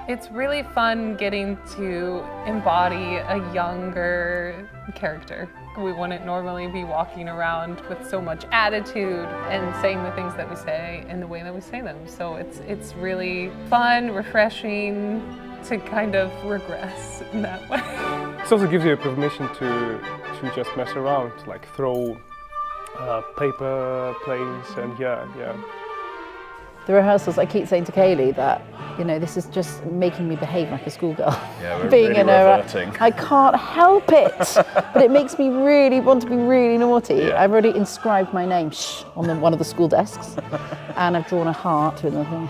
It's really fun getting to embody a younger character. We wouldn't normally be walking around with so much attitude and saying the things that we say in the way that we say them. So it's really fun, refreshing to kind of regress in that way. It also gives you permission to just mess around, like throw paper planes and yeah. The rehearsals, I keep saying to Kaylee that, this is just making me behave like a schoolgirl. Yeah, we're Being really in reverting. I can't help it, but it makes me really want to be really naughty. Yeah. I've already inscribed my name on one of the school desks, and I've drawn a heart with the thing.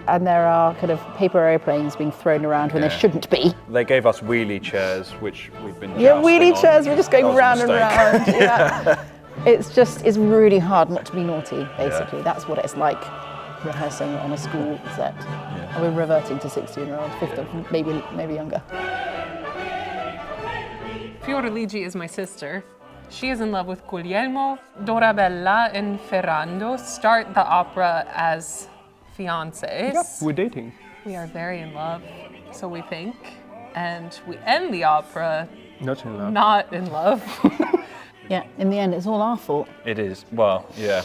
And there are kind of paper airplanes being thrown around when they shouldn't be. They gave us wheelie chairs, which we've been Yeah, jousting wheelie on. chairs, we're just going That was a round and mistake. round. Yeah. It's really hard not to be naughty, basically. That's what it's like rehearsing on a school set. Yeah. And we're reverting to 16-year-old, 15, maybe younger. Fioreligi is my sister. She is in love with Guglielmo. Dorabella and Ferrando start the opera as fiancés. Yep, we're dating. We are very in love, so we think. And we end the opera Not in love. not in love. Yeah, in the end, it's all our fault. It is, well, yeah.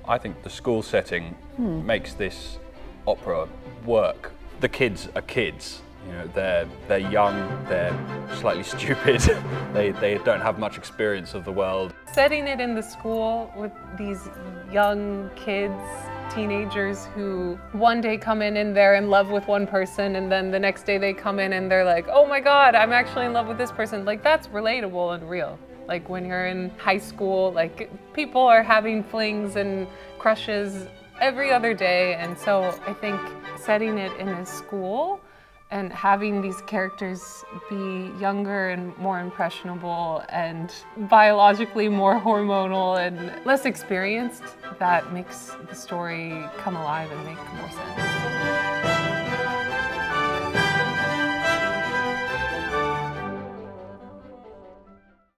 I think the school setting makes this opera work. The kids are kids. They're young, they're slightly stupid. they don't have much experience of the world. Setting it in the school with these young kids, teenagers who one day come in and they're in love with one person, and then the next day they come in and they're like, oh my God, I'm actually in love with this person. Like, that's relatable and real. Like when you're in high school, like people are having flings and crushes every other day. And so I think setting it in a school and having these characters be younger and more impressionable and biologically more hormonal and less experienced, that makes the story come alive and make more sense.